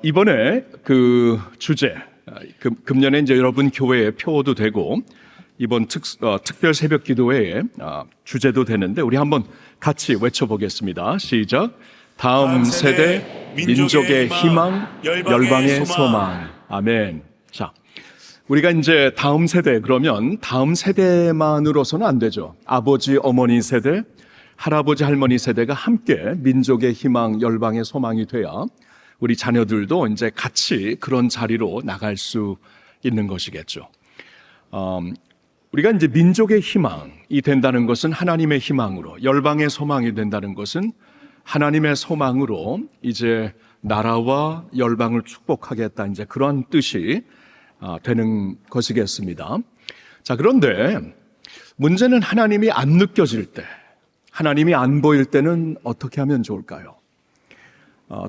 이번에 그 주제, 금년에 이제 여러분 교회의 표어도 되고, 이번 특별 새벽 기도회의 주제도 되는데, 우리 한번 같이 외쳐보겠습니다. 시작. 다음 세대, 민족의 희망, 열방의 소망. 아멘. 자, 우리가 이제 다음 세대, 그러면 다음 세대만으로서는 안 되죠. 아버지, 어머니 세대, 할아버지, 할머니 세대가 함께 민족의 희망, 열방의 소망이 돼야 우리 자녀들도 이제 같이 그런 자리로 나갈 수 있는 것이겠죠. 우리가 이제 민족의 희망이 된다는 것은 하나님의 희망으로, 열방의 소망이 된다는 것은 하나님의 소망으로 이제 나라와 열방을 축복하겠다, 이제 그런 뜻이 되는 것이겠습니다. 자, 그런데 문제는 하나님이 안 느껴질 때, 하나님이 안 보일 때는 어떻게 하면 좋을까요?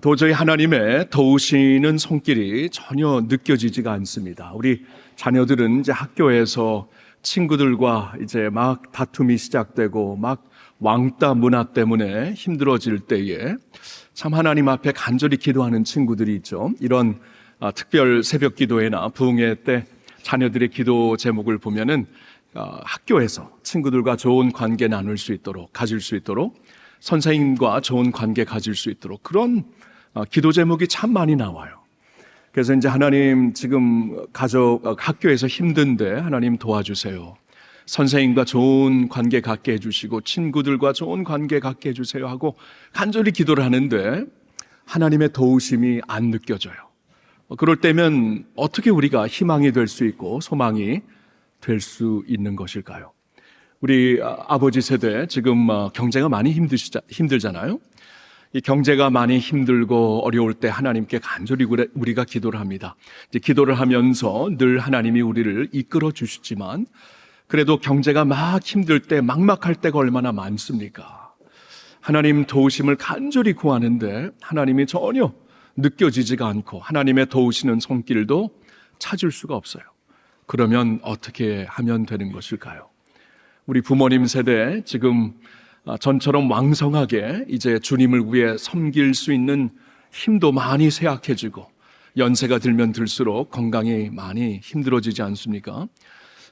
도저히 하나님의 도우시는 손길이 전혀 느껴지지가 않습니다. 우리 자녀들은 이제 학교에서 친구들과 이제 막 다툼이 시작되고 막 왕따 문화 때문에 힘들어질 때에 참 하나님 앞에 간절히 기도하는 친구들이 있죠. 이런 특별 새벽 기도회나 부흥회 때 자녀들의 기도 제목을 보면은 학교에서 친구들과 좋은 관계 나눌 수 있도록, 가질 수 있도록, 선생님과 좋은 관계 가질 수 있도록, 그런 기도 제목이 참 많이 나와요. 그래서 이제 하나님, 지금 학교에서 힘든데 하나님 도와주세요. 선생님과 좋은 관계 갖게 해주시고 친구들과 좋은 관계 갖게 해주세요 하고 간절히 기도를 하는데 하나님의 도우심이 안 느껴져요. 그럴 때면 어떻게 우리가 희망이 될 수 있고 소망이 될 수 있는 것일까요? 우리 아버지 세대 지금 경제가 많이 힘들잖아요. 이 경제가 많이 힘들고 어려울 때 하나님께 간절히 우리가 기도를 합니다. 이제 기도를 하면서 늘 하나님이 우리를 이끌어 주시지만 그래도 경제가 막 힘들 때, 막막할 때가 얼마나 많습니까? 하나님 도우심을 간절히 구하는데 하나님이 전혀 느껴지지가 않고 하나님의 도우시는 손길도 찾을 수가 없어요. 그러면 어떻게 하면 되는 것일까요? 우리 부모님 세대 지금 전처럼 왕성하게 이제 주님을 위해 섬길 수 있는 힘도 많이 쇠약해지고 연세가 들면 들수록 건강이 많이 힘들어지지 않습니까?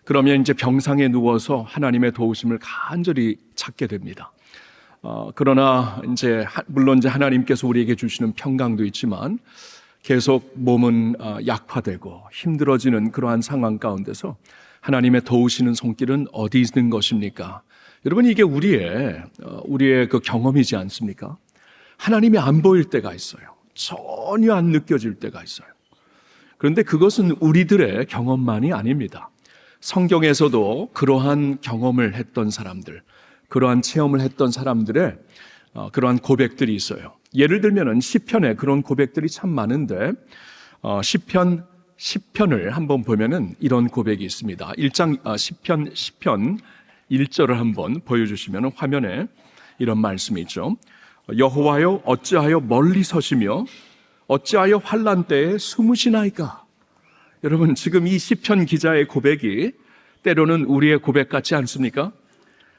그러면 이제 병상에 누워서 하나님의 도우심을 간절히 찾게 됩니다. 그러나 이제 물론 이제 하나님께서 우리에게 주시는 평강도 있지만 계속 몸은 약화되고 힘들어지는 그러한 상황 가운데서 하나님의 도우시는 손길은 어디 있는 것입니까? 여러분, 이게 우리의 그 경험이지 않습니까? 하나님이 안 보일 때가 있어요. 전혀 안 느껴질 때가 있어요. 그런데 그것은 우리들의 경험만이 아닙니다. 성경에서도 그러한 경험을 했던 사람들, 그러한 체험을 했던 사람들의 그러한 고백들이 있어요. 예를 들면은 시편에 그런 고백들이 참 많은데 시편 10편을 한번 보면은 이런 고백이 있습니다. 10편 1절을 한번 보여주시면 화면에 이런 말씀이 있죠. 여호와여, 어찌하여 멀리 서시며 어찌하여 환난 때에 숨으시나이까? 여러분, 지금 이 시편 기자의 고백이 때로는 우리의 고백 같지 않습니까?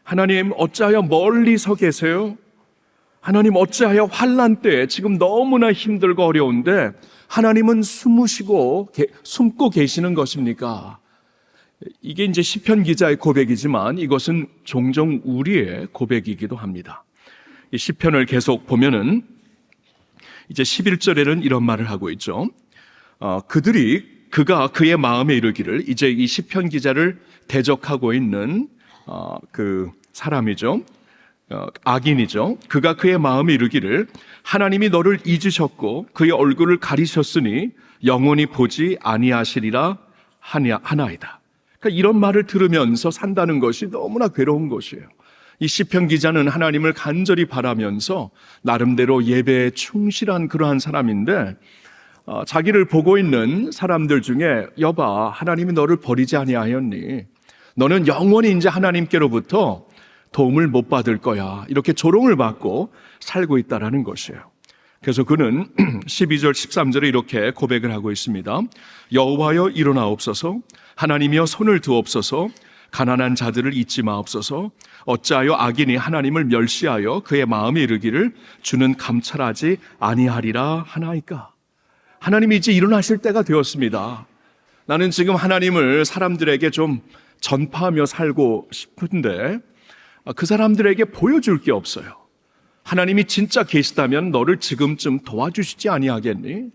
하나님, 어찌하여 멀리 서 계세요? 하나님, 어찌하여 환난 때에 지금 너무나 힘들고 어려운데 하나님은 숨고 계시는 것입니까? 이게 이제 시편 기자의 고백이지만 이것은 종종 우리의 고백이기도 합니다. 이 시편을 계속 보면은 이제 11절에는 이런 말을 하고 있죠. 그가 그의 마음에 이르기를, 이제 이 시편 기자를 대적하고 있는 그 사람이죠. 악인이죠. 그가 그의 마음에 이르기를, 하나님이 너를 잊으셨고 그의 얼굴을 가리셨으니 영원히 보지 아니하시리라 하나이다. 그러니까 이런 말을 들으면서 산다는 것이 너무나 괴로운 것이에요. 이 시편 기자는 하나님을 간절히 바라면서 나름대로 예배에 충실한 그러한 사람인데 자기를 보고 있는 사람들 중에, 여봐, 하나님이 너를 버리지 아니하였니? 너는 영원히 이제 하나님께로부터 도움을 못 받을 거야. 이렇게 조롱을 받고 살고 있다라는 것이에요. 그래서 그는 12절 13절에 이렇게 고백을 하고 있습니다. 여호와여, 일어나옵소서. 하나님이여, 손을 드옵소서. 가난한 자들을 잊지 마옵소서. 어찌하여 악인이 하나님을 멸시하여 그의 마음에 이르기를 주는 감찰하지 아니하리라 하나이까? 하나님이 이제 일어나실 때가 되었습니다. 나는 지금 하나님을 사람들에게 좀 전파하며 살고 싶은데 그 사람들에게 보여줄 게 없어요. 하나님이 진짜 계시다면 너를 지금쯤 도와주시지 아니하겠니?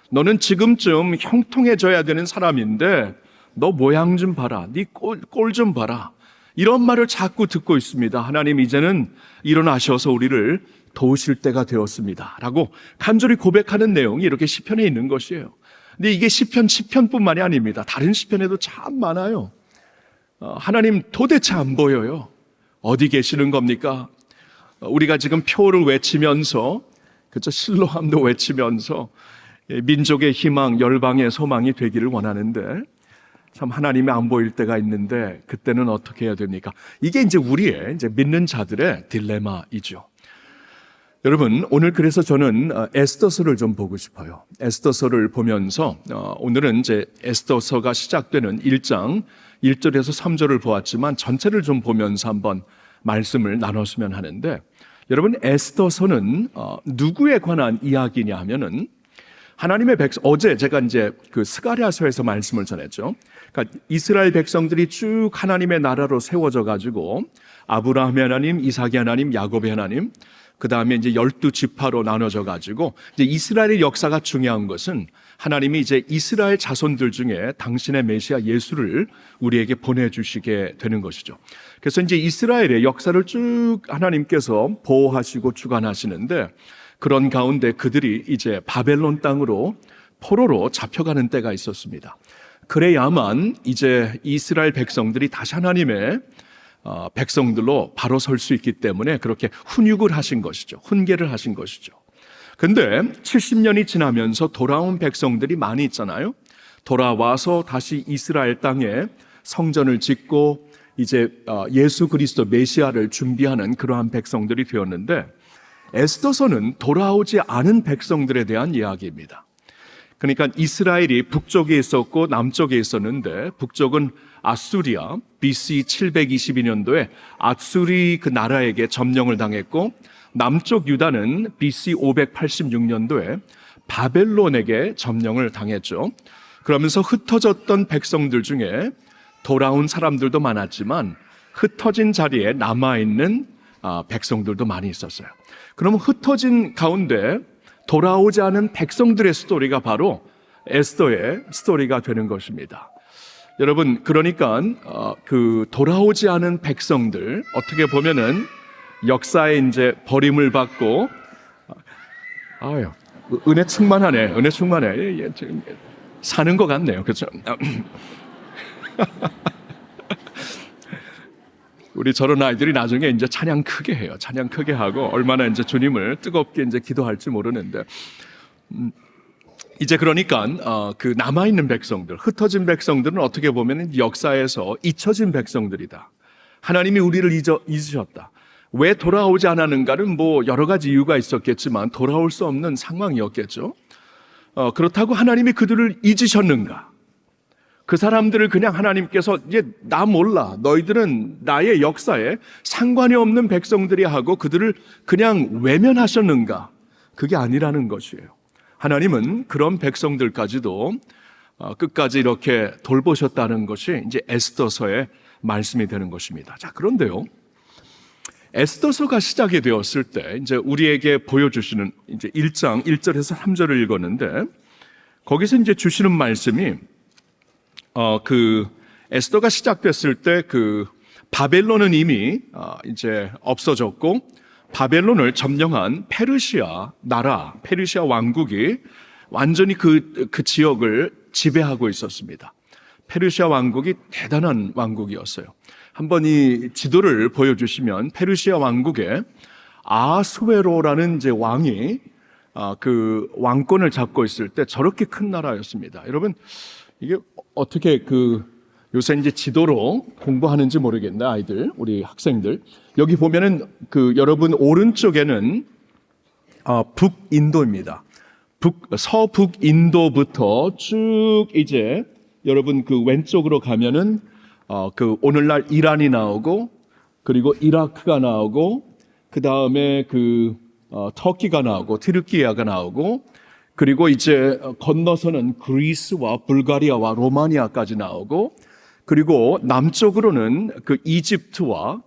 너는 지금쯤 형통해져야 되는 사람인데 너 모양 좀 봐라. 네 꼴 좀 봐라. 이런 말을 자꾸 듣고 있습니다. 하나님 이제는 일어나셔서 우리를 도우실 때가 되었습니다. 라고 간절히 고백하는 내용이 이렇게 시편에 있는 것이에요. 근데 이게 시편뿐만이 아닙니다. 다른 시편에도 참 많아요. 하나님 도대체 안 보여요. 어디 계시는 겁니까? 우리가 지금 표를 외치면서 그렇죠? 실로함도 외치면서 민족의 희망, 열방의 소망이 되기를 원하는데 참 하나님이 안 보일 때가 있는데 그때는 어떻게 해야 됩니까? 이게 이제 우리의 이제 믿는 자들의 딜레마이죠. 여러분, 오늘 그래서 저는 에스더서를 좀 보고 싶어요. 에스더서를 보면서 오늘은 이제 에스더서가 시작되는 1장 1절에서 3절을 보았지만 전체를 좀 보면서 한번 말씀을 나눴으면 하는데, 여러분, 에스더서는 누구에 관한 이야기냐 하면은 하나님의 어제 제가 이제 그 스가랴서에서 말씀을 전했죠. 그러니까 이스라엘 백성들이 쭉 하나님의 나라로 세워져 가지고 아브라함의 하나님, 이삭의 하나님, 야곱의 하나님, 그 다음에 이제 12지파로 나눠져 가지고 이제 이스라엘의 역사가 중요한 것은 하나님이 이제 이스라엘 자손들 중에 당신의 메시아 예수를 우리에게 보내주시게 되는 것이죠. 그래서 이제 이스라엘의 역사를 쭉 하나님께서 보호하시고 주관하시는데, 그런 가운데 그들이 이제 바벨론 땅으로 포로로 잡혀가는 때가 있었습니다. 그래야만 이제 이스라엘 백성들이 다시 하나님의 백성들로 바로 설 수 있기 때문에 그렇게 훈육을 하신 것이죠. 훈계를 하신 것이죠. 근데 70년이 지나면서 돌아온 백성들이 많이 있잖아요. 돌아와서 다시 이스라엘 땅에 성전을 짓고 이제 예수 그리스도 메시아를 준비하는 그러한 백성들이 되었는데, 에스더서는 돌아오지 않은 백성들에 대한 이야기입니다. 그러니까 이스라엘이 북쪽에 있었고 남쪽에 있었는데, 북쪽은 아수리아 BC 722년도에 아수리 그 나라에게 점령을 당했고, 남쪽 유다는 BC 586년도에 바벨론에게 점령을 당했죠. 그러면서 흩어졌던 백성들 중에 돌아온 사람들도 많았지만 흩어진 자리에 남아있는 백성들도 많이 있었어요. 그러면 흩어진 가운데 돌아오지 않은 백성들의 스토리가 바로 에스더의 스토리가 되는 것입니다. 여러분, 그러니까 그 돌아오지 않은 백성들, 어떻게 보면은 역사에 이제 버림을 받고, 은혜 충만하네, 은혜 충만해. 사는 것 같네요, 그렇죠? 우리 저런 아이들이 나중에 이제 찬양 크게 해요. 찬양 크게 하고 얼마나 이제 주님을 뜨겁게 이제 기도할지 모르는데, 이제 그러니까 그 남아 있는 백성들, 흩어진 백성들은 어떻게 보면 역사에서 잊혀진 백성들이다. 하나님이 우리를 잊으셨다. 왜 돌아오지 않았는가는 뭐 여러 가지 이유가 있었겠지만 돌아올 수 없는 상황이었겠죠. 그렇다고 하나님이 그들을 잊으셨는가? 그 사람들을 그냥 하나님께서 이제 나 몰라, 너희들은 나의 역사에 상관이 없는 백성들이 하고 그들을 그냥 외면하셨는가? 그게 아니라는 것이에요. 하나님은 그런 백성들까지도 끝까지 이렇게 돌보셨다는 것이 이제 에스더서의 말씀이 되는 것입니다. 자, 그런데요, 에스더서가 시작이 되었을 때 이제 우리에게 보여주시는 이제 1장 1절에서 3절을 읽었는데, 거기서 이제 주시는 말씀이 그 에스더가 시작됐을 때 그 바벨론은 이미 이제 없어졌고 바벨론을 점령한 페르시아 나라, 페르시아 왕국이 완전히 그 지역을 지배하고 있었습니다. 페르시아 왕국이 대단한 왕국이었어요. 한번 이 지도를 보여주시면 페르시아 왕국에 아수에로라는 이제 왕이 그 왕권을 잡고 있을 때 저렇게 큰 나라였습니다. 여러분, 이게 어떻게 요새 이제 지도로 공부하는지 모르겠네, 아이들, 우리 학생들. 여기 보면은 여러분 오른쪽에는 북인도입니다. 서북인도부터 쭉 이제 여러분 그 왼쪽으로 가면은 오늘날 이란이 나오고, 그리고 이라크가 나오고, 그 다음에 터키가 나오고, 트르키예가 나오고, 그리고 이제 건너서는 그리스와 불가리아와 로마니아까지 나오고, 그리고 남쪽으로는 그 이집트와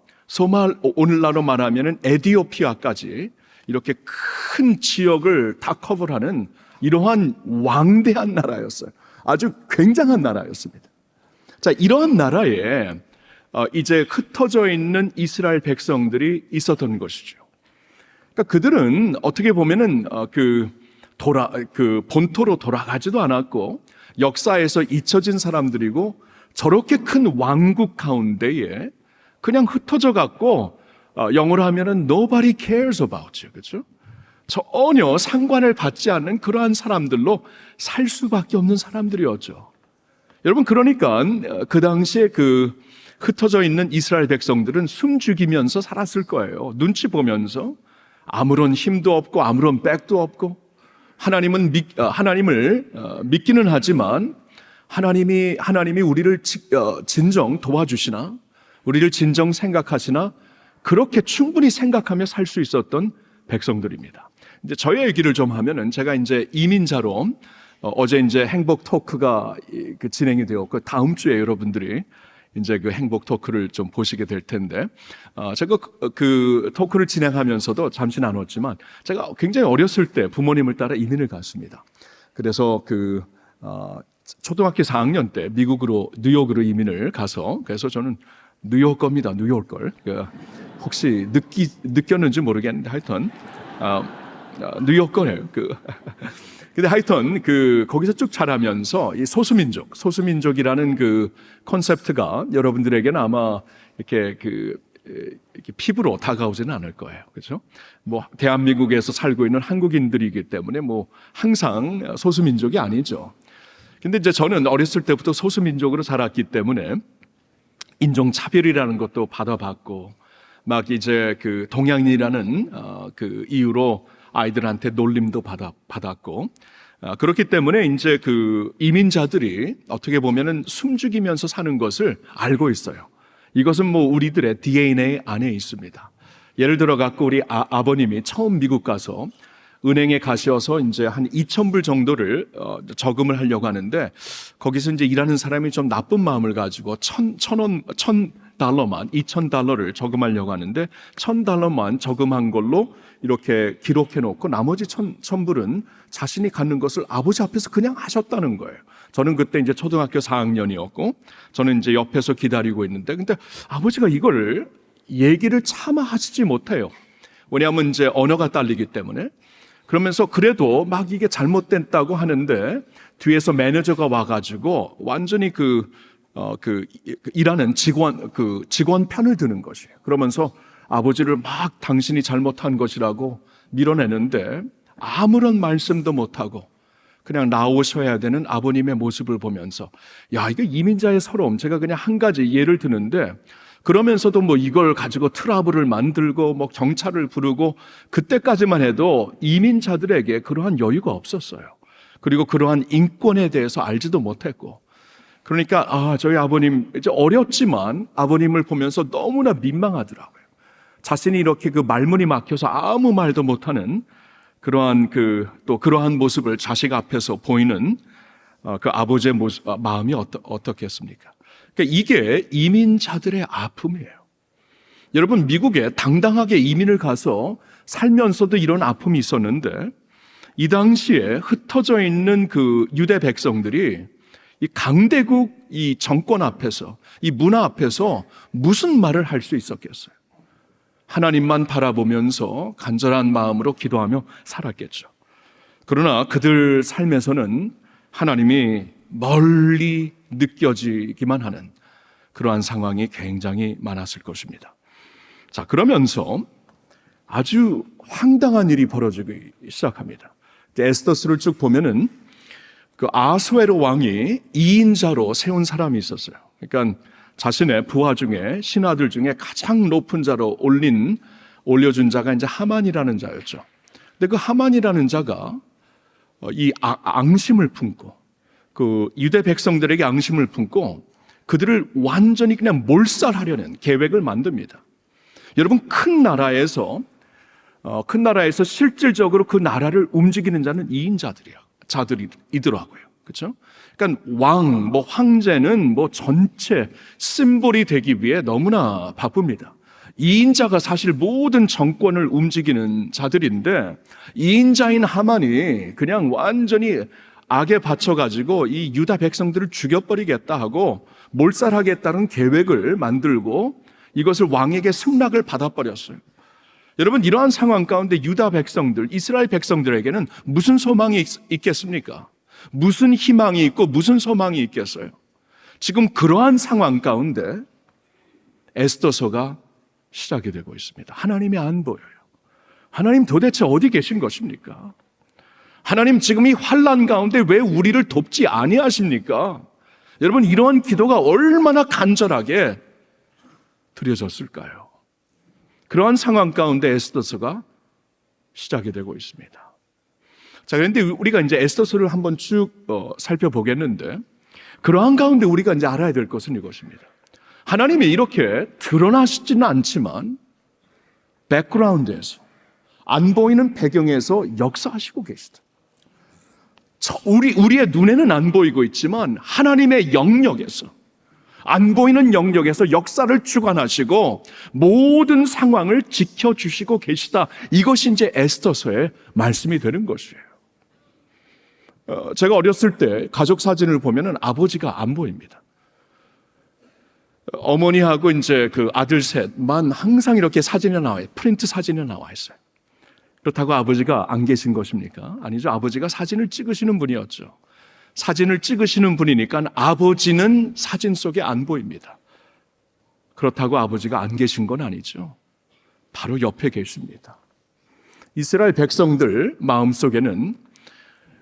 오늘날로 말하면 에티오피아까지 이렇게 큰 지역을 다 커버하는 이러한 왕대한 나라였어요. 아주 굉장한 나라였습니다. 자, 이러한 나라에 이제 흩어져 있는 이스라엘 백성들이 있었던 것이죠. 그러니까 그들은 어떻게 보면은 그 본토로 돌아가지도 않았고 역사에서 잊혀진 사람들이고, 저렇게 큰 왕국 가운데에 그냥 흩어져 갔고, 영어로 하면은 nobody cares about you, 그렇죠? 전혀 상관을 받지 않는 그러한 사람들로 살 수밖에 없는 사람들이었죠. 여러분, 그러니까 그 당시에 그 흩어져 있는 이스라엘 백성들은 숨죽이면서 살았을 거예요. 눈치 보면서 아무런 힘도 없고 아무런 백도 없고, 하나님을 믿기는 하지만 하나님이 우리를 진정 도와주시나, 우리를 진정 생각하시나, 그렇게 충분히 생각하며 살 수 있었던 백성들입니다. 이제 저의 얘기를 좀 하면은, 제가 이제 이민자로 어제 이제 행복 토크가 진행이 되었고, 다음 주에 여러분들이 이제 그 행복 토크를 좀 보시게 될 텐데, 제가 그 토크를 진행하면서도 잠시 나눴지만, 제가 굉장히 어렸을 때 부모님을 따라 이민을 갔습니다. 그래서 초등학교 4학년 때 미국으로, 뉴욕으로 이민을 가서, 그래서 저는 뉴욕 겁니다. 뉴욕 걸. 혹시 느꼈는지 모르겠는데 하여튼 뉴욕 거예요. 근데 하여튼 거기서 쭉 자라면서 이 소수민족이라는 그 콘셉트가 여러분들에게는 아마 이렇게 피부로 다가오지는 않을 거예요. 그렇죠? 뭐 대한민국에서 살고 있는 한국인들이기 때문에 뭐 항상 소수민족이 아니죠. 근데 이제 저는 어렸을 때부터 소수민족으로 자랐기 때문에 인종차별이라는 것도 받아봤고, 막 이제 동양인이라는 그 이유로 아이들한테 놀림도 받았고, 그렇기 때문에 이제 이민자들이 어떻게 보면은 숨죽이면서 사는 것을 알고 있어요. 이것은 뭐 우리들의 DNA 안에 있습니다. 예를 들어 갖고 우리 아버님이 처음 미국 가서 은행에 가셔서 이제 한 2,000불 정도를 저금을 하려고 하는데, 거기서 이제 일하는 사람이 좀 나쁜 마음을 가지고 $2,000를 저금하려고 하는데, $1,000만 저금한 걸로 이렇게 기록해 놓고 나머지 1,000불은 자신이 갖는 것을 아버지 앞에서 그냥 하셨다는 거예요. 저는 그때 이제 초등학교 4학년이었고, 저는 이제 옆에서 기다리고 있는데, 근데 아버지가 이걸 얘기를 차마 하시지 못해요. 왜냐하면 이제 언어가 딸리기 때문에. 그러면서 그래도 막 이게 잘못됐다고 하는데, 뒤에서 매니저가 와가지고 완전히 일하는 직원 편을 드는 것이에요. 그러면서 아버지를 막 당신이 잘못한 것이라고 밀어내는데, 아무런 말씀도 못하고 그냥 나오셔야 되는 아버님의 모습을 보면서, 야, 이거 이민자의 서러움, 제가 그냥 한 가지 예를 드는데, 그러면서도 뭐 이걸 가지고 트러블을 만들고 뭐 경찰을 부르고, 그때까지만 해도 이민자들에게 그러한 여유가 없었어요. 그리고 그러한 인권에 대해서 알지도 못했고, 그러니까 저희 아버님 이제 어렸지만 아버님을 보면서 너무나 민망하더라고요. 자신이 이렇게 말문이 막혀서 아무 말도 못하는 그러한 그러한 모습을 자식 앞에서 보이는 그 아버지의 마음이 어떻겠습니까? 그러니까 이게 이민자들의 아픔이에요. 여러분, 미국에 당당하게 이민을 가서 살면서도 이런 아픔이 있었는데, 이 당시에 흩어져 있는 그 유대 백성들이 이 강대국 이 정권 앞에서, 이 문화 앞에서 무슨 말을 할 수 있었겠어요? 하나님만 바라보면서 간절한 마음으로 기도하며 살았겠죠. 그러나 그들 삶에서는 하나님이 멀리 느껴지기만 하는 그러한 상황이 굉장히 많았을 것입니다. 자, 그러면서 아주 황당한 일이 벌어지기 시작합니다. 에스더스를 쭉 보면은 그 아수에로 왕이 2인자로 세운 사람이 있었어요. 그러니까 자신의 부하 중에, 신하들 중에 가장 높은 자로 올려준 자가 이제 하만이라는 자였죠. 근데 그 하만이라는 자가 이 앙심을 품고, 그 유대 백성들에게 앙심을 품고 그들을 완전히 그냥 몰살하려는 계획을 만듭니다. 여러분, 큰 나라에서 큰 나라에서 실질적으로 그 나라를 움직이는 자는 자들이더라고요. 그렇죠? 그러니까 왕, 황제는 전체 심볼이 되기 위해 너무나 바쁩니다. 2인자가 사실 모든 정권을 움직이는 자들인데 2인자인 하만이 그냥 완전히 악에 받쳐가지고 이 유다 백성들을 죽여버리겠다 하고 몰살하겠다는 계획을 만들고 이것을 왕에게 승낙을 받아버렸어요. 여러분, 이러한 상황 가운데 유다 백성들, 이스라엘 백성들에게는 무슨 소망이 있겠습니까? 무슨 희망이 있고 무슨 소망이 있겠어요? 지금 그러한 상황 가운데 에스더서가 시작이 되고 있습니다. 하나님이 안 보여요. 하나님 도대체 어디 계신 것입니까? 하나님 지금 이 환난 가운데 왜 우리를 돕지 아니하십니까? 여러분, 이러한 기도가 얼마나 간절하게 드려졌을까요? 그러한 상황 가운데 에스더서가 시작이 되고 있습니다. 자, 그런데 우리가 이제 에스더서를 한번 쭉 살펴보겠는데, 그러한 가운데 우리가 이제 알아야 될 것은 이것입니다. 하나님이 이렇게 드러나시지는 않지만 백그라운드에서, 안 보이는 배경에서 역사하시고 계시다. 우리의 눈에는 안 보이고 있지만 하나님의 영역에서, 안 보이는 영역에서 역사를 주관하시고 모든 상황을 지켜주시고 계시다. 이것이 이제 에스더서의 말씀이 되는 것이에요. 제가 어렸을 때 가족 사진을 보면은 아버지가 안 보입니다. 어머니하고 이제 그 아들 셋만 항상 이렇게 사진에 나와요. 프린트 사진에 나와 있어요. 그렇다고 아버지가 안 계신 것입니까? 아니죠. 아버지가 사진을 찍으시는 분이었죠. 사진을 찍으시는 분이니까 아버지는 사진 속에 안 보입니다. 그렇다고 아버지가 안 계신 건 아니죠. 바로 옆에 계십니다. 이스라엘 백성들 마음속에는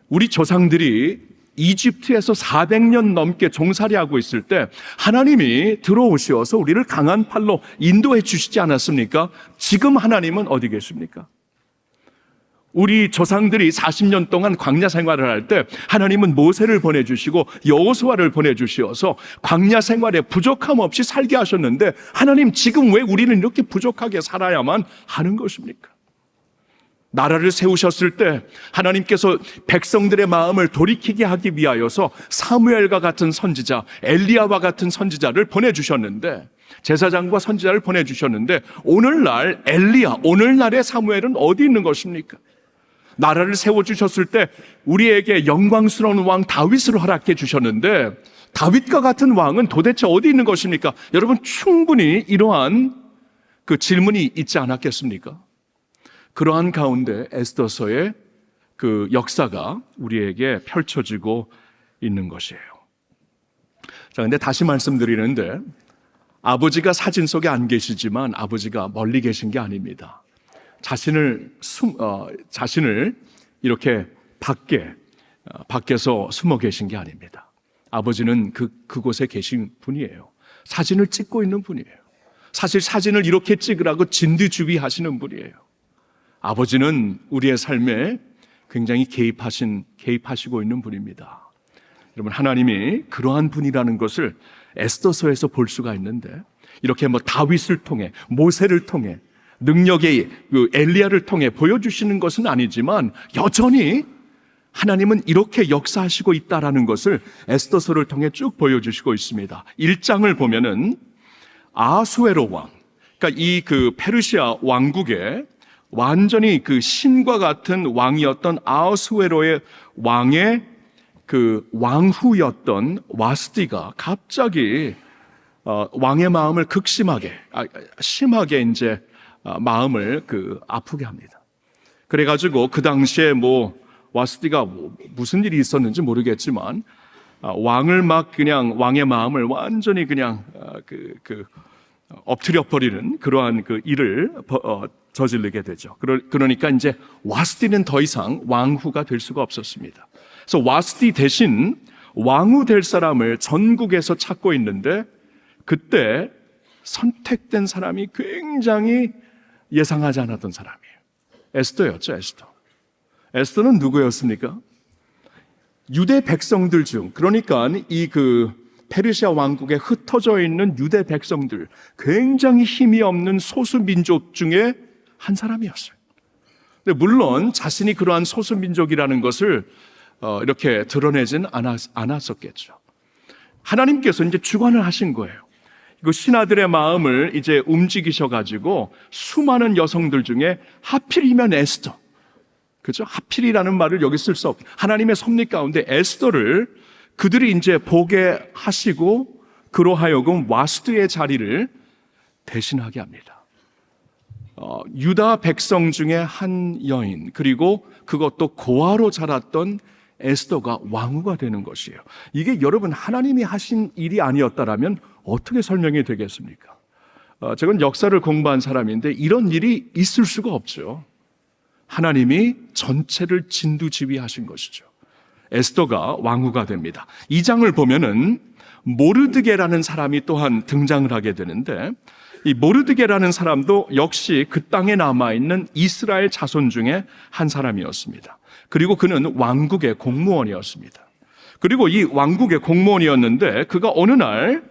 우리 조상들이 이집트에서 400년 넘게 종살이하고 있을 때 하나님이 들어오셔서 우리를 강한 팔로 인도해 주시지 않았습니까? 지금 하나님은 어디 계십니까? 우리 조상들이 40년 동안 광야 생활을 할 때 하나님은 모세를 보내주시고 여호수아를 보내주셔서 광야 생활에 부족함 없이 살게 하셨는데 하나님 지금 왜 우리는 이렇게 부족하게 살아야만 하는 것입니까? 나라를 세우셨을 때 하나님께서 백성들의 마음을 돌이키게 하기 위하여서 사무엘과 같은 선지자, 엘리야와 같은 선지자를 보내주셨는데, 제사장과 선지자를 보내주셨는데 오늘날 엘리야, 오늘날의 사무엘은 어디 있는 것입니까? 나라를 세워주셨을 때 우리에게 영광스러운 왕 다윗을 허락해 주셨는데 다윗과 같은 왕은 도대체 어디 있는 것입니까? 여러분, 충분히 이러한 그 질문이 있지 않았겠습니까? 그러한 가운데 에스더서의 그 역사가 우리에게 펼쳐지고 있는 것이에요. 자, 근데 다시 말씀드리는데 아버지가 사진 속에 안 계시지만 아버지가 멀리 계신 게 아닙니다. 자신을 이렇게 밖에서 숨어 계신 게 아닙니다. 아버지는 그곳에 계신 분이에요. 사진을 찍고 있는 분이에요. 사실 사진을 이렇게 찍으라고 진두지휘하시는 분이에요. 아버지는 우리의 삶에 굉장히 개입하시고 있는 분입니다. 여러분, 하나님이 그러한 분이라는 것을 에스더서에서 볼 수가 있는데, 이렇게 다윗을 통해, 모세를 통해, 능력의 그 엘리야를 통해 보여주시는 것은 아니지만 여전히 하나님은 이렇게 역사하시고 있다라는 것을 에스더서를 통해 쭉 보여주시고 있습니다. 1장을 보면은 아수에로 왕, 그러니까 이 그 페르시아 왕국의 완전히 그 신과 같은 왕이었던 아수에로의 왕의 그 왕후였던 와스디가 갑자기 왕의 마음을 심하게 이제 마음을 아프게 합니다. 그래가지고 그 당시에 와스디가 무슨 일이 있었는지 모르겠지만 왕을 그냥 왕의 마음을 완전히 그냥 엎드려 버리는 그러한 그 일을 저지르게 되죠. 그러니까 이제 와스디는 더 이상 왕후가 될 수가 없었습니다. 그래서 와스디 대신 왕후 될 사람을 전국에서 찾고 있는데 그때 선택된 사람이 굉장히 예상하지 않았던 사람이에요. 에스더였죠, 에스더. 에스더는 누구였습니까? 유대 백성들 중, 그러니까 이 페르시아 왕국에 흩어져 있는 유대 백성들, 굉장히 힘이 없는 소수 민족 중에 한 사람이었어요. 근데 물론 자신이 그러한 소수민족이라는 것을 이렇게 드러내진 않았었겠죠. 하나님께서 이제 주관을 하신 거예요. 그 신하들의 마음을 이제 움직이셔가지고 수많은 여성들 중에 하필이면 에스더, 그죠? 하필이라는 말을 여기 쓸 수 없고 하나님의 섭리 가운데 에스더를 그들이 이제 보게 하시고 그로 하여금 와스드의 자리를 대신하게 합니다. 유다 백성 중에 한 여인, 그리고 그것도 고아로 자랐던 에스더가 왕후가 되는 것이에요. 이게 여러분 하나님이 하신 일이 아니었다라면 어떻게 설명이 되겠습니까? 제가 역사를 공부한 사람인데 이런 일이 있을 수가 없죠. 하나님이 전체를 진두지휘하신 것이죠. 에스더가 왕후가 됩니다. 이 장을 보면은 모르드게라는 사람이 또한 등장을 하게 되는데, 이 모르드게라는 사람도 역시 그 땅에 남아있는 이스라엘 자손 중에 한 사람이었습니다. 그리고 그는 왕국의 공무원이었습니다. 그리고 이 왕국의 공무원이었는데 그가 어느 날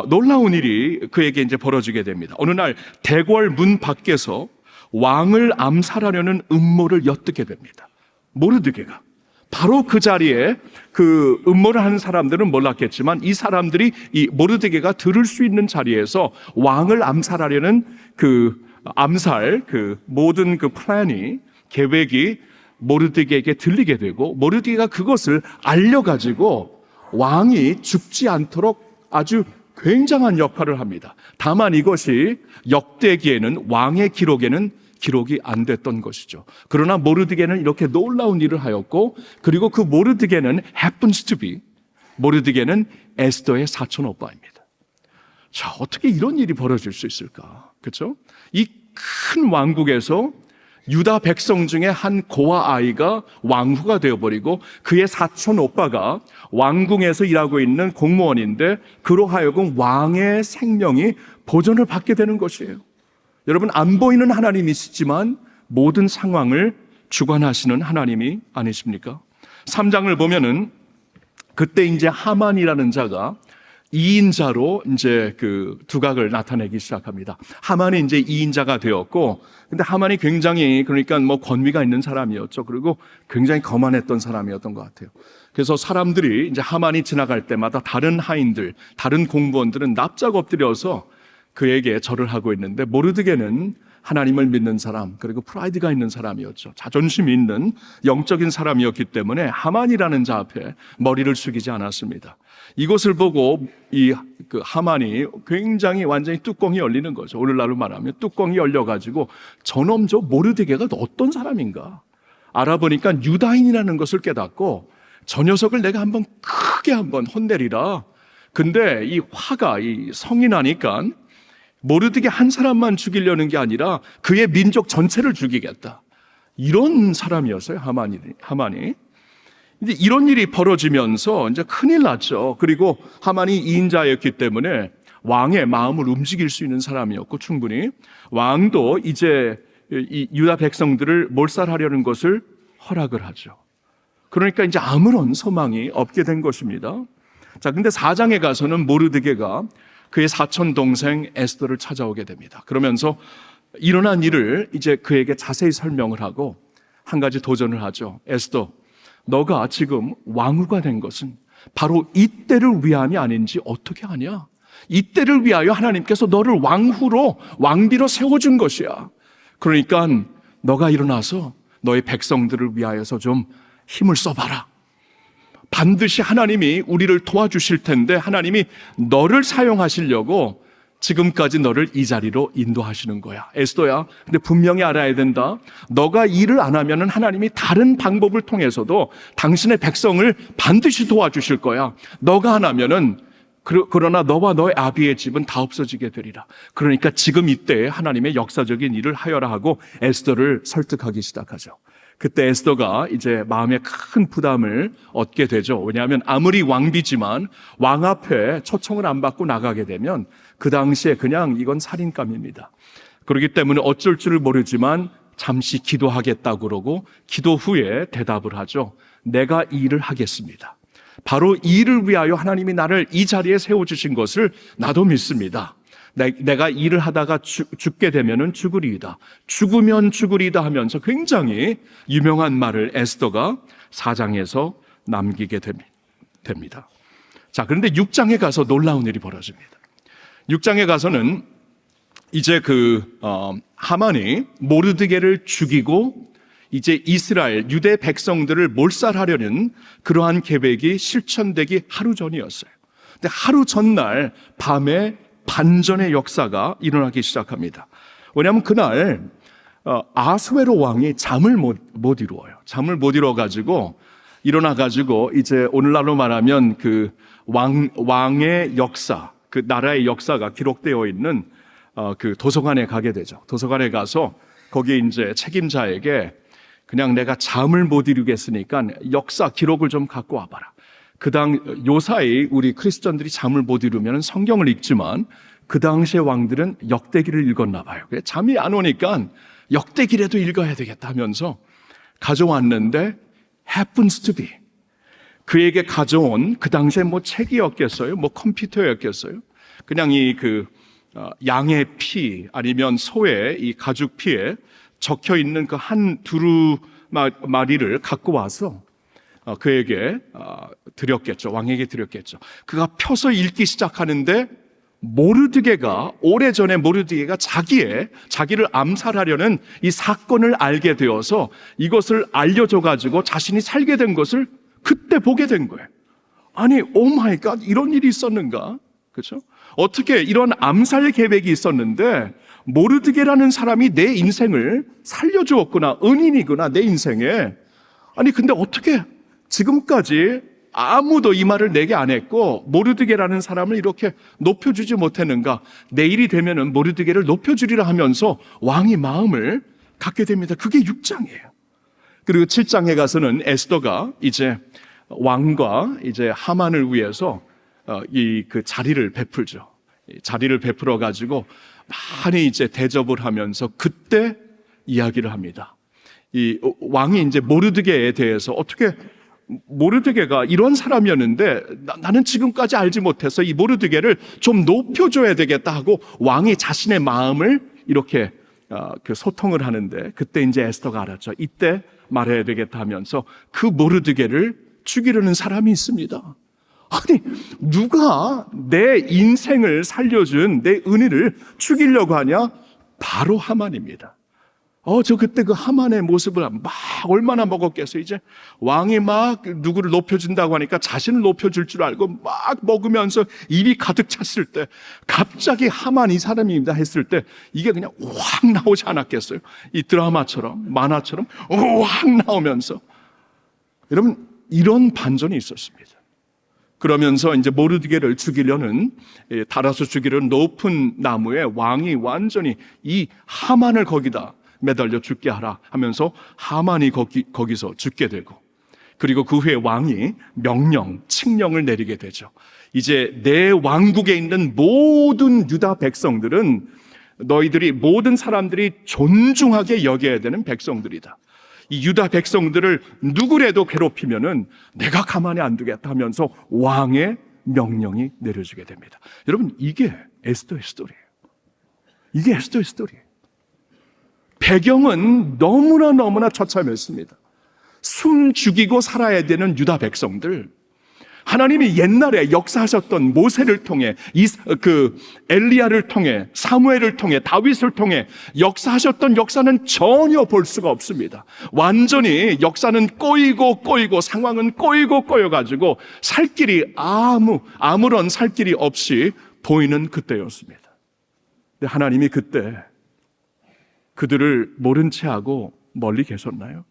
놀라운 일이 그에게 이제 벌어지게 됩니다. 어느 날 대궐 문 밖에서 왕을 암살하려는 음모를 엿듣게 됩니다. 모르드게가. 바로 그 자리에 그 음모를 하는 사람들은 몰랐겠지만 이 사람들이 이 모르드게가 들을 수 있는 자리에서 왕을 암살하려는 그 암살, 그 모든 그 플랜이, 계획이 모르드게에게 들리게 되고 모르드게가 그것을 알려가지고 왕이 죽지 않도록 아주 굉장한 역할을 합니다. 다만 이것이 역대기에는, 왕의 기록에는 기록이 안 됐던 것이죠. 그러나 모르드게는 이렇게 놀라운 일을 하였고, 그리고 그 모르드게는 happens to be, 모르드게는 에스더의 사촌 오빠입니다. 자, 어떻게 이런 일이 벌어질 수 있을까? 그렇죠? 이 큰 왕국에서 유다 백성 중에 한 고아 아이가 왕후가 되어버리고 그의 사촌 오빠가 왕궁에서 일하고 있는 공무원인데 그로 하여금 왕의 생명이 보존을 받게 되는 것이에요. 여러분, 안 보이는 하나님이시지만 모든 상황을 주관하시는 하나님이 아니십니까? 3장을 보면은 그때 이제 하만이라는 자가 2인자로 이제 그 두각을 나타내기 시작합니다. 하만이 이제 2인자가 되었고, 근데 하만이 굉장히 그러니까 뭐 권위가 있는 사람이었죠. 그리고 굉장히 거만했던 사람이었던 것 같아요. 그래서 사람들이 이제 하만이 지나갈 때마다 다른 하인들, 다른 공무원들은 납작 엎드려서 그에게 절을 하고 있는데 모르드게는 하나님을 믿는 사람, 그리고 프라이드가 있는 사람이었죠. 자존심이 있는 영적인 사람이었기 때문에 하만이라는 자 앞에 머리를 숙이지 않았습니다. 이것을 보고 그 하만이 굉장히 완전히 뚜껑이 열리는 거죠. 오늘날로 말하면 뚜껑이 열려가지고 저놈 저 모르드게가 어떤 사람인가 알아보니까 유다인이라는 것을 깨닫고 저 녀석을 내가 한번 크게 한번 혼내리라. 근데 이 화가 이 성이 나니까 모르드게 한 사람만 죽이려는 게 아니라 그의 민족 전체를 죽이겠다. 이런 사람이었어요, 하만이. 근데 이런 일이 벌어지면서 이제 큰일 났죠. 그리고 하만이 2인자였기 때문에 왕의 마음을 움직일 수 있는 사람이었고 충분히 왕도 이제 이 유다 백성들을 몰살하려는 것을 허락을 하죠. 그러니까 이제 아무런 소망이 없게 된 것입니다. 자, 근데 4장에 가서는 모르드게가 그의 사촌 동생 에스더를 찾아오게 됩니다. 그러면서 일어난 일을 이제 그에게 자세히 설명을 하고 한 가지 도전을 하죠. 에스더, 너가 지금 왕후가 된 것은 바로 이때를 위함이 아닌지 어떻게 아냐? 이때를 위하여 하나님께서 너를 왕후로, 왕비로 세워준 것이야. 그러니까 너가 일어나서 너의 백성들을 위하여서 좀 힘을 써봐라. 반드시 하나님이 우리를 도와주실 텐데 하나님이 너를 사용하시려고 지금까지 너를 이 자리로 인도하시는 거야. 에스더야, 근데 분명히 알아야 된다. 너가 일을 안 하면은 하나님이 다른 방법을 통해서도 당신의 백성을 반드시 도와주실 거야. 너가 안 하면은 그러나 너와 너의 아비의 집은 다 없어지게 되리라. 그러니까 지금 이때에 하나님의 역사적인 일을 하여라 하고 에스더를 설득하기 시작하죠. 그때 에스더가 이제 마음에 큰 부담을 얻게 되죠. 왜냐하면 아무리 왕비지만 왕 앞에 초청을 안 받고 나가게 되면 그 당시에 그냥 이건 살인감입니다. 그렇기 때문에 어쩔 줄을 모르지만 잠시 기도하겠다고 그러고 기도 후에 대답을 하죠. 내가 이 일을 하겠습니다. 바로 이 일을 위하여 하나님이 나를 이 자리에 세워주신 것을 나도 믿습니다. 내가 일을 하다가 죽게 되면은 죽으리이다. 죽으면 죽으리이다 하면서 굉장히 유명한 말을 에스더가 4장에서 남기게 됩니다. 자, 그런데 6장에 가서 놀라운 일이 벌어집니다. 6장에 가서는 이제 하만이 모르드게를 죽이고 이제 이스라엘 유대 백성들을 몰살하려는 그러한 계획이 실천되기 하루 전이었어요. 근데 하루 전날 밤에 반전의 역사가 일어나기 시작합니다. 왜냐하면 그날 아수에로 왕이 잠을 못 이루어요. 잠을 못 이루어가지고 일어나가지고 이제 오늘날로 말하면 그 왕의 역사, 그 나라의 역사가 기록되어 있는 그 도서관에 가게 되죠. 도서관에 가서 거기에 이제 책임자에게 그냥 내가 잠을 못 이루겠으니까 역사 기록을 좀 갖고 와봐라. 요사이 우리 크리스천들이 잠을 못 이루면 성경을 읽지만 그 당시의 왕들은 역대기를 읽었나 봐요. 잠이 안 오니까 역대기라도 읽어야 되겠다 하면서 가져왔는데 happens to be 그에게 가져온 그 당시에 뭐 책이었겠어요? 뭐 컴퓨터였겠어요? 그냥 양의 피 아니면 소의 이 가죽 피에 적혀 있는 그 한 두루 마리를 갖고 와서 그에게 드렸겠죠. 왕에게 드렸겠죠. 그가 펴서 읽기 시작하는데 오래전에 모르드게가 자기를 암살하려는 이 사건을 알게 되어서 이것을 알려줘가지고 자신이 살게 된 것을 그때 보게 된 거예요. 아니, 오 마이 갓, 이런 일이 있었는가? 그렇죠? 어떻게 이런 암살 계획이 있었는데 모르드게라는 사람이 내 인생을 살려주었구나, 은인이구나, 내 인생에. 아니, 근데 어떻게 지금까지 아무도 이 말을 내게 안 했고 모르드게라는 사람을 이렇게 높여주지 못했는가? 내일이 되면은 모르드게를 높여주리라 하면서 왕이 마음을 갖게 됩니다. 그게 6장이에요. 그리고 7장에 가서는 에스더가 이제 왕과 이제 하만을 위해서 그 자리를 베풀죠. 자리를 베풀어 가지고 많이 이제 대접을 하면서 그때 이야기를 합니다. 이 왕이 이제 모르드게에 대해서 어떻게 모르드게가 이런 사람이었는데 나는 지금까지 알지 못해서 이 모르드게를 좀 높여줘야 되겠다 하고 왕이 자신의 마음을 이렇게 소통을 하는데 그때 이제 에스더가 알았죠. 이때 말해야 되겠다 하면서 그 모르드게를 죽이려는 사람이 있습니다. 아니, 누가 내 인생을 살려준 내 은혜를 죽이려고 하냐? 바로 하만입니다. 저 그때 그 하만의 모습을 막 얼마나 먹었겠어요. 이제 왕이 막 누구를 높여준다고 하니까 자신을 높여줄 줄 알고 막 먹으면서 입이 가득 찼을 때 갑자기 하만 이 사람입니다 했을 때 이게 그냥 확 나오지 않았겠어요. 이 드라마처럼 만화처럼 확 나오면서. 여러분, 이런 반전이 있었습니다. 그러면서 이제 모르드게를 죽이려는, 달아서 죽이려는 높은 나무에 왕이 완전히 이 하만을 거기다 매달려 죽게 하라 하면서 하만이 거기서 죽게 되고, 그리고 그 후에 왕이 칙령을 내리게 되죠. 이제 내 왕국에 있는 모든 유다 백성들은 너희들이 모든 사람들이 존중하게 여겨야 되는 백성들이다. 이 유다 백성들을 누구라도 괴롭히면은 내가 가만히 안 두겠다 하면서 왕의 명령이 내려지게 됩니다. 여러분, 이게 에스더의 스토리예요. 이게 에스더의 스토리예요. 배경은 너무나 처참했습니다. 숨 죽이고 살아야 되는 유다 백성들, 하나님이 옛날에 역사하셨던 모세를 통해, 엘리야를 통해, 사무엘을 통해, 다윗을 통해 역사하셨던 역사는 전혀 볼 수가 없습니다. 완전히 역사는 꼬이고 상황은 꼬여가지고 살 길이 아무런 살 길이 없이 보이는 그때였습니다. 근데 하나님이 그때 그들을 모른 채 하고 멀리 계셨나요?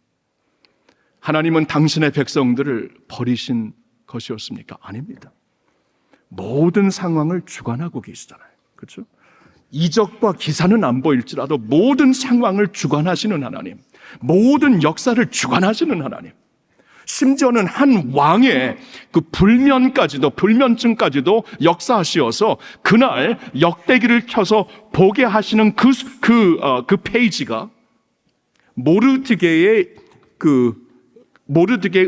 하나님은 당신의 백성들을 버리신 것이었습니까? 아닙니다. 모든 상황을 주관하고 계시잖아요. 그렇죠? 이적과 기사는 안 보일지라도 모든 상황을 주관하시는 하나님, 모든 역사를 주관하시는 하나님, 심지어는 한 왕의 그 불면증까지도 역사하시어서 그날 역대기를 켜서 보게 하시는 그 페이지가 모르드게의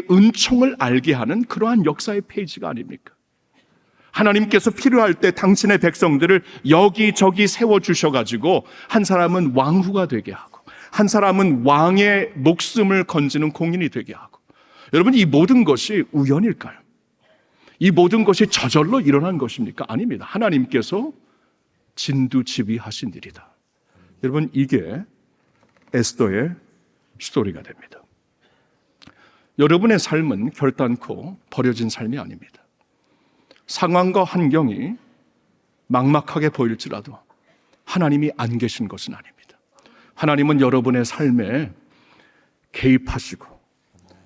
은총을 알게 하는 그러한 역사의 페이지가 아닙니까? 하나님께서 필요할 때 당신의 백성들을 여기저기 세워주셔가지고 한 사람은 왕후가 되게 하고 한 사람은 왕의 목숨을 건지는 공인이 되게 하고, 여러분, 이 모든 것이 우연일까요? 이 모든 것이 저절로 일어난 것입니까? 아닙니다. 하나님께서 진두지휘하신 일이다. 여러분, 이게 에스더의 스토리가 됩니다. 여러분의 삶은 결단코 버려진 삶이 아닙니다. 상황과 환경이 막막하게 보일지라도 하나님이 안 계신 것은 아닙니다. 하나님은 여러분의 삶에 개입하시고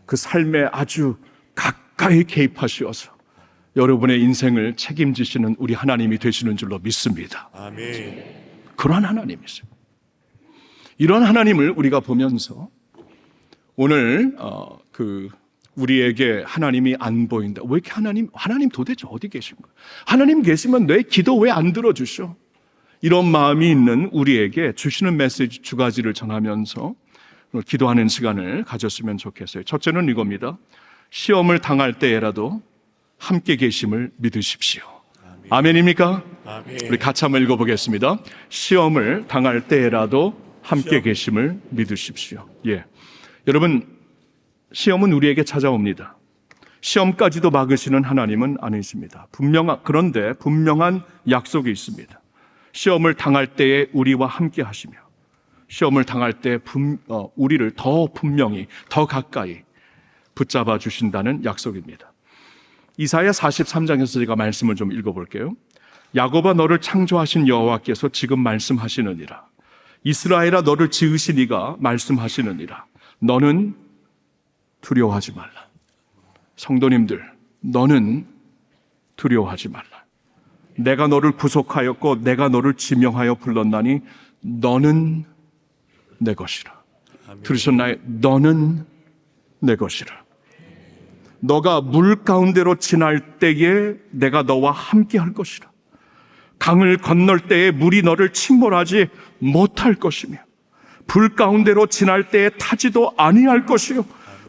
그 삶에 아주 가까이 개입하시어서 여러분의 인생을 책임지시는 우리 하나님이 되시는 줄로 믿습니다. 아멘. 그러한 하나님이세요. 이런 하나님을 우리가 보면서 오늘 우리에게 하나님이 안 보인다. 왜 이렇게 하나님 도대체 어디 계신 거예요? 하나님 계시면 내 기도 왜 안 들어주셔? 이런 마음이 있는 우리에게 주시는 메시지 두 가지를 전하면서 기도하는 시간을 가졌으면 좋겠어요. 첫째는 이겁니다. 시험을 당할 때에라도 함께 계심을 믿으십시오. 아멘입니까? 아멘. 우리 같이 한번 읽어보겠습니다. 시험을 당할 때에라도 함께 계심을 믿으십시오. 예, 여러분, 시험은 우리에게 찾아옵니다. 시험까지도 막으시는 하나님은 아니십니다. 그런데 분명한 약속이 있습니다. 시험을 당할 때에 우리와 함께 하시며 시험을 당할 때 우리를 더 분명히 더 가까이 붙잡아 주신다는 약속입니다. 이사야 43장에서 제가 말씀을 좀 읽어볼게요. 야곱아, 너를 창조하신 여호와께서 지금 말씀하시느니라. 이스라엘아, 너를 지으신 이가 말씀하시느니라. 너는 두려워하지 말라. 성도님들, 너는 두려워하지 말라. 내가 너를 구속하였고 내가 너를 지명하여 불렀나니 너는 내 것이라. 들으셨나요? 너는 내 것이라. 너가 물 가운데로 지날 때에 내가 너와 함께 할 것이라. 강을 건널 때에 물이 너를 침몰하지 못할 것이며 불 가운데로 지날 때에 타지도 아니할 것이요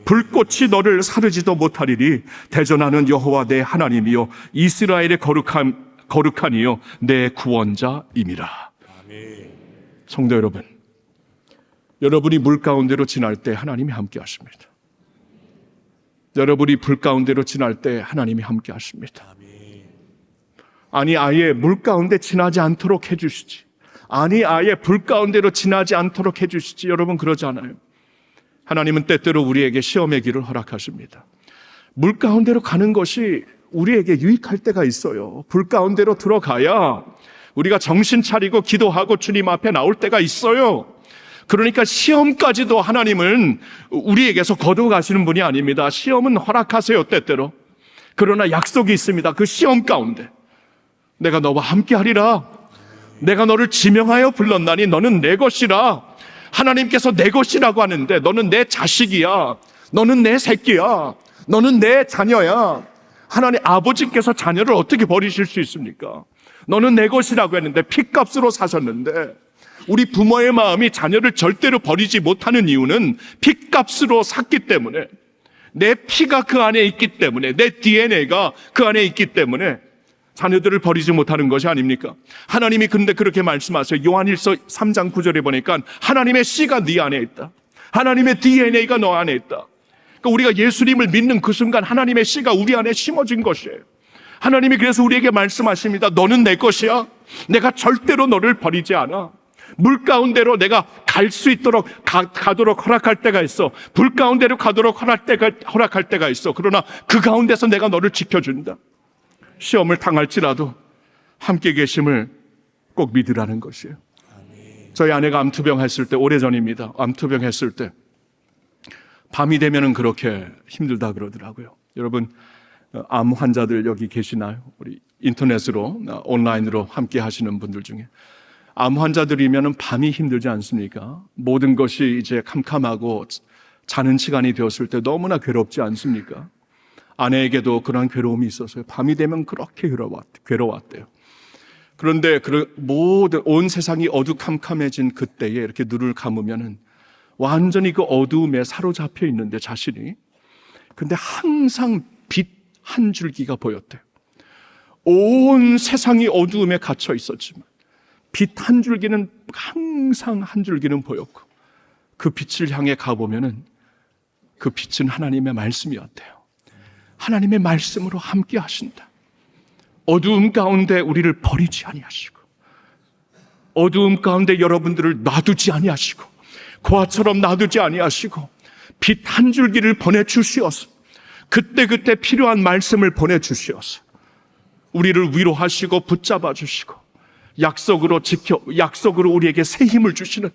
불꽃이 너를 사르지도 못하리니 대전하는 여호와 내 하나님이요 이스라엘의 거룩한 이요 내 구원자임이라. 아멘. 성도 여러분, 여러분이 물 가운데로 지날 때 하나님이 함께 하십니다. 여러분이 불 가운데로 지날 때 하나님이 함께 하십니다. 아니, 아예 물 가운데 지나지 않도록 해주시지. 아니, 아예 불 가운데로 지나지 않도록 해주시지. 여러분, 그러지 않아요. 하나님은 때때로 우리에게 시험의 길을 허락하십니다. 물 가운데로 가는 것이 우리에게 유익할 때가 있어요. 불 가운데로 들어가야 우리가 정신 차리고 기도하고 주님 앞에 나올 때가 있어요. 그러니까 시험까지도 하나님은 우리에게서 거두어 가시는 분이 아닙니다. 시험은 허락하세요, 때때로. 그러나 약속이 있습니다. 그 시험 가운데 내가 너와 함께 하리라. 내가 너를 지명하여 불렀나니 너는 내 것이라. 하나님께서 내 것이라고 하는데 너는 내 자식이야. 너는 내 새끼야. 너는 내 자녀야. 하나님 아버지께서 자녀를 어떻게 버리실 수 있습니까? 너는 내 것이라고 했는데, 핏값으로 사셨는데, 우리 부모의 마음이 자녀를 절대로 버리지 못하는 이유는 핏값으로 샀기 때문에, 내 피가 그 안에 있기 때문에, 내 DNA가 그 안에 있기 때문에 자녀들을 버리지 못하는 것이 아닙니까? 하나님이 근데 그렇게 말씀하세요. 요한일서 3장 9절에 보니까 하나님의 씨가 네 안에 있다. 하나님의 DNA가 너 안에 있다. 그러니까 우리가 예수님을 믿는 그 순간 하나님의 씨가 우리 안에 심어진 것이에요. 하나님이 그래서 우리에게 말씀하십니다. 너는 내 것이야. 내가 절대로 너를 버리지 않아. 물 가운데로 내가 갈 수 있도록 가도록 허락할 때가 있어. 불 가운데로 가도록 허락할 때가 있어. 그러나 그 가운데서 내가 너를 지켜준다. 시험을 당할지라도 함께 계심을 꼭 믿으라는 것이에요. 저희 아내가 암투병 했을 때, 오래전입니다. 암투병 했을 때 밤이 되면은 그렇게 힘들다 그러더라고요. 여러분, 암 환자들 여기 계시나요? 우리 인터넷으로, 온라인으로 함께 하시는 분들 중에 암 환자들이면은 밤이 힘들지 않습니까? 모든 것이 이제 캄캄하고 자는 시간이 되었을 때 너무나 괴롭지 않습니까? 아내에게도 그런 괴로움이 있었어요. 밤이 되면 그렇게 괴로웠대요. 그런데 온 세상이 어두캄캄해진 그때에 이렇게 눈을 감으면은 완전히 그 어두움에 사로잡혀 있는데 자신이, 근데 항상 빛 한 줄기가 보였대요. 온 세상이 어두움에 갇혀 있었지만 빛 한 줄기는 항상 한 줄기는 보였고 그 빛을 향해 가보면은 그 빛은 하나님의 말씀이었대요. 하나님의 말씀으로 함께 하신다. 어두움 가운데 우리를 버리지 아니하시고 어두움 가운데 여러분들을 놔두지 아니하시고 고아처럼 놔두지 아니하시고 빛 한 줄기를 보내주시어서 그때그때 필요한 말씀을 보내주시어서 우리를 위로하시고 붙잡아 주시고 약속으로 우리에게 새 힘을 주시는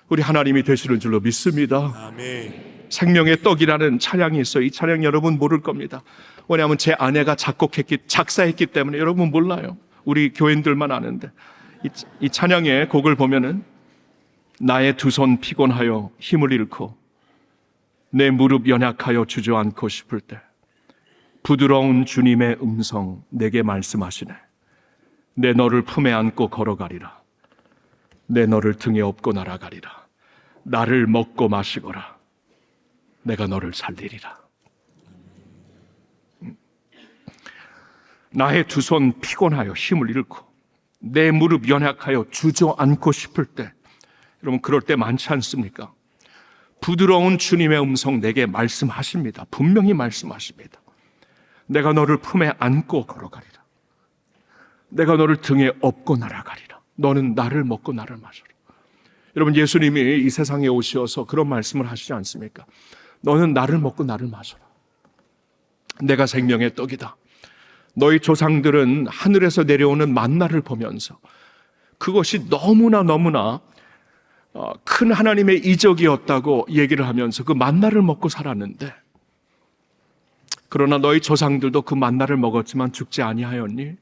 우리 하나님이 되시는 줄로 믿습니다. 아멘. 생명의 떡이라는 찬양이 있어요. 이 찬양 여러분 모를 겁니다. 왜냐하면 제 아내가 작사했기 때문에 여러분 몰라요. 우리 교인들만 아는데 이 찬양의 곡을 보면은 나의 두 손 피곤하여 힘을 잃고 내 무릎 연약하여 주저앉고 싶을 때 부드러운 주님의 음성 내게 말씀하시네. 내 너를 품에 안고 걸어가리라. 내 너를 등에 업고 날아가리라. 나를 먹고 마시거라. 내가 너를 살리리라. 나의 두 손 피곤하여 힘을 잃고 내 무릎 연약하여 주저앉고 싶을 때, 여러분 그럴 때 많지 않습니까? 부드러운 주님의 음성 내게 말씀하십니다. 분명히 말씀하십니다. 내가 너를 품에 안고 걸어가리라. 내가 너를 등에 업고 날아가리라. 너는 나를 먹고 나를 마셔라. 여러분 예수님이 이 세상에 오셔서 그런 말씀을 하시지 않습니까? 너는 나를 먹고 나를 마셔라. 내가 생명의 떡이다. 너희 조상들은 하늘에서 내려오는 만나를 보면서 그것이 너무나 큰 하나님의 이적이었다고 얘기를 하면서 그 만나를 먹고 살았는데, 그러나 너희 조상들도 그 만나를 먹었지만 죽지 아니하였니?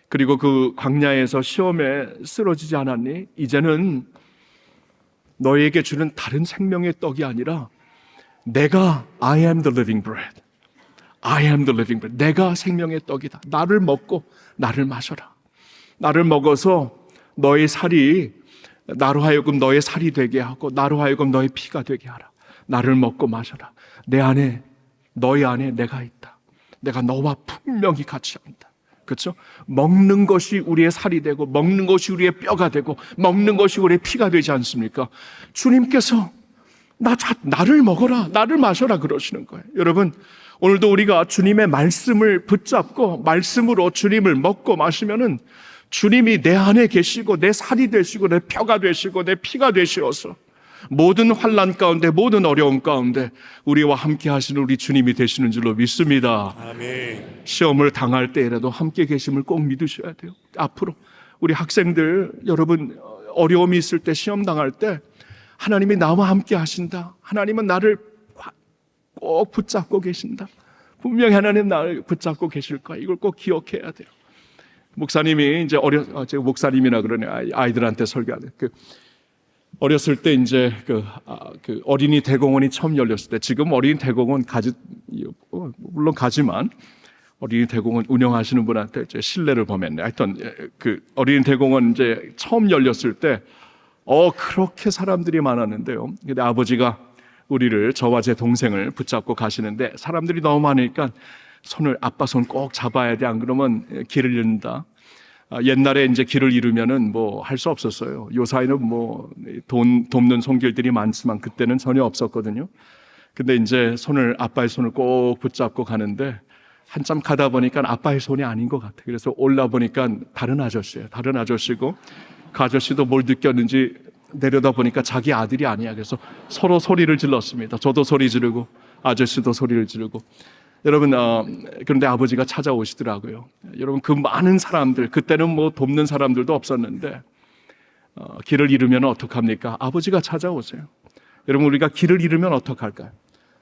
그리고 그 광야에서 시험에 쓰러지지 않았니? 이제는 너희에게 주는 다른 생명의 떡이 아니라 내가 I am the living bread. I am the living bread. 내가 생명의 떡이다. 나를 먹고 나를 마셔라. 나를 먹어서 너의 살이 나로 하여금 너의 살이 되게 하고 나로 하여금 너의 피가 되게 하라. 나를 먹고 마셔라. 내 안에 너희 안에 내가 있다. 내가 너와 분명히 같이 한다. 그렇죠? 먹는 것이 우리의 살이 되고 먹는 것이 우리의 뼈가 되고 먹는 것이 우리의 피가 되지 않습니까? 주님께서 나를 먹어라, 나를 마셔라 그러시는 거예요. 여러분 오늘도 우리가 주님의 말씀을 붙잡고 말씀으로 주님을 먹고 마시면은 주님이 내 안에 계시고 내 살이 되시고 내 뼈가 되시고 내 피가 되시어서 모든 환난 가운데 모든 어려움 가운데 우리와 함께 하시는 우리 주님이 되시는 줄로 믿습니다. 아멘. 시험을 당할 때라도 함께 계심을 꼭 믿으셔야 돼요. 앞으로 우리 학생들 여러분 어려움이 있을 때 시험 당할 때 하나님이 나와 함께 하신다. 하나님은 나를 꼭 붙잡고 계신다. 분명히 하나님 나를 붙잡고 계실 거야. 이걸 꼭 기억해야 돼요. 목사님이 이제 제가 목사님이나 그러네. 아이들한테 설교하는 어렸을 때 이제 그 어린이 대공원이 처음 열렸을 때, 지금 어린이 대공원 물론 가지만 어린이 대공원 운영하시는 분한테 이제 신뢰를 범했네. 하여튼 그 어린이 대공원 이제 처음 열렸을 때 그렇게 사람들이 많았는데요. 근데 아버지가 저와 제 동생을 붙잡고 가시는데 사람들이 너무 많으니까 아빠 손 꼭 잡아야 돼. 안 그러면 길을 잃는다. 옛날에 이제 길을 잃으면은 뭐 할 수 없었어요. 요사이는 뭐 돕는 손길들이 많지만 그때는 전혀 없었거든요. 근데 이제 아빠의 손을 꼭 붙잡고 가는데 한참 가다 보니까 아빠의 손이 아닌 것 같아요. 그래서 올라 보니까 다른 아저씨예요. 다른 아저씨고 그 아저씨도 뭘 느꼈는지 내려다 보니까 자기 아들이 아니야. 그래서 서로 소리를 질렀습니다. 저도 소리 지르고 아저씨도 소리를 지르고. 여러분 그런데 아버지가 찾아오시더라고요. 여러분 그 많은 사람들, 그때는 뭐 돕는 사람들도 없었는데 길을 잃으면 어떡합니까? 아버지가 찾아오세요. 여러분 우리가 길을 잃으면 어떡할까요?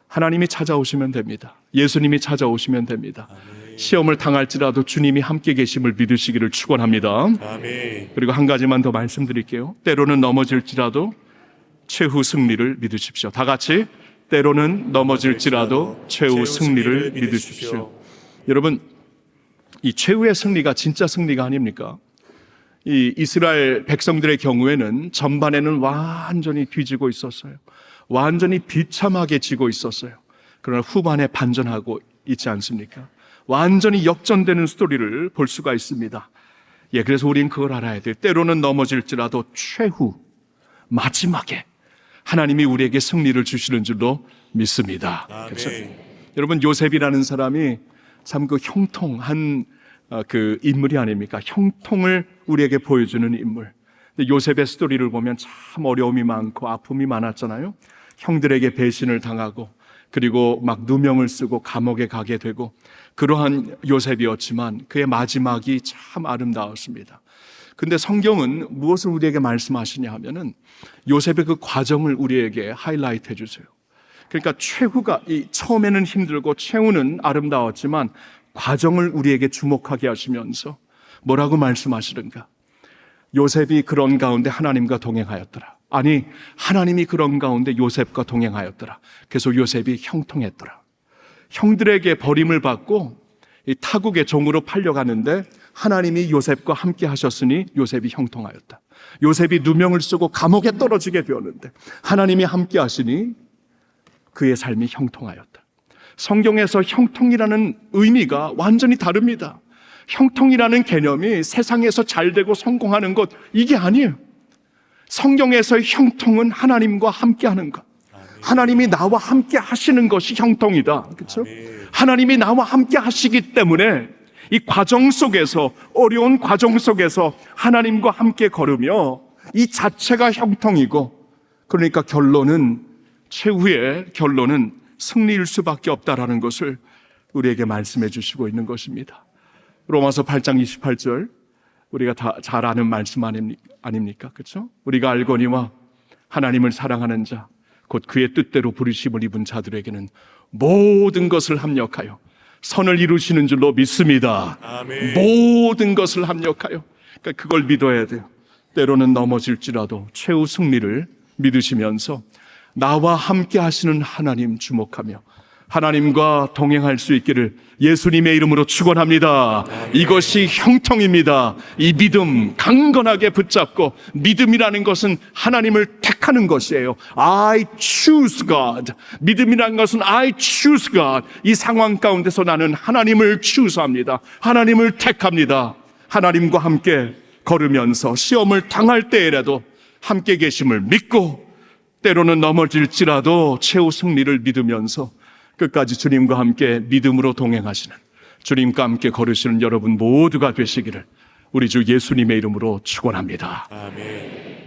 하나님이 찾아오시면 됩니다. 예수님이 찾아오시면 됩니다. 아멘. 시험을 당할지라도 주님이 함께 계심을 믿으시기를 축원합니다. 아멘. 그리고 한 가지만 더 말씀드릴게요. 때로는 넘어질지라도 최후 승리를 믿으십시오. 다 같이 때로는 넘어질지라도 최후 승리를 믿으십시오. 여러분 이 최후의 승리가 진짜 승리가 아닙니까? 이 이스라엘 백성들의 경우에는 전반에는 완전히 뒤지고 있었어요. 완전히 비참하게 지고 있었어요. 그러나 후반에 반전하고 있지 않습니까? 완전히 역전되는 스토리를 볼 수가 있습니다. 그래서 우린 그걸 알아야 돼요. 때로는 넘어질지라도 최후 마지막에 하나님이 우리에게 승리를 주시는 줄로 믿습니다. 그렇죠? 여러분, 요셉이라는 사람이 참 그 형통한 그 인물이 아닙니까? 형통을 우리에게 보여주는 인물. 근데 요셉의 스토리를 보면 참 어려움이 많고 아픔이 많았잖아요. 형들에게 배신을 당하고 그리고 막 누명을 쓰고 감옥에 가게 되고 그러한 요셉이었지만 그의 마지막이 참 아름다웠습니다. 근데 성경은 무엇을 우리에게 말씀하시냐 하면은 요셉의 그 과정을 우리에게 하이라이트 해주세요. 그러니까 최후가 처음에는 힘들고 최후는 아름다웠지만 과정을 우리에게 주목하게 하시면서 뭐라고 말씀하시는가? 요셉이 그런 가운데 하나님과 동행하였더라. 아니, 하나님이 그런 가운데 요셉과 동행하였더라. 그래서 요셉이 형통했더라. 형들에게 버림을 받고 이 타국의 종으로 팔려가는데 하나님이 요셉과 함께 하셨으니 요셉이 형통하였다. 요셉이 누명을 쓰고 감옥에 떨어지게 되었는데 하나님이 함께 하시니 그의 삶이 형통하였다. 성경에서 형통이라는 의미가 완전히 다릅니다. 형통이라는 개념이 세상에서 잘되고 성공하는 것, 이게 아니에요. 성경에서의 형통은 하나님과 함께 하는 것. 하나님이 나와 함께 하시는 것이 형통이다. 그렇죠? 하나님이 나와 함께 하시기 때문에 이 과정 속에서, 어려운 과정 속에서 하나님과 함께 걸으며 이 자체가 형통이고, 그러니까 최후의 결론은 승리일 수밖에 없다라는 것을 우리에게 말씀해 주시고 있는 것입니다. 로마서 8장 28절, 우리가 다 잘 아는 말씀 아닙니까? 그렇죠? 우리가 알거니와 하나님을 사랑하는 자, 곧 그의 뜻대로 부르심을 입은 자들에게는 모든 것을 합력하여 선을 이루시는 줄로 믿습니다. 아멘. 모든 것을 합력하여. 그러니까 그걸 믿어야 돼요. 때로는 넘어질지라도 최후 승리를 믿으시면서 나와 함께 하시는 하나님 주목하며 하나님과 동행할 수 있기를 예수님의 이름으로 축원합니다. 이것이 형통입니다. 이 믿음 강건하게 붙잡고, 믿음이라는 것은 하나님을 택하는 것이에요. I choose God. 믿음이라는 것은 I choose God. 이 상황 가운데서 나는 하나님을 추수합니다. 하나님을 택합니다. 하나님과 함께 걸으면서 시험을 당할 때에라도 함께 계심을 믿고, 때로는 넘어질지라도 최후 승리를 믿으면서 끝까지 주님과 함께 믿음으로 동행하시는, 주님과 함께 걸으시는 여러분 모두가 되시기를 우리 주 예수님의 이름으로 축원합니다. 아멘.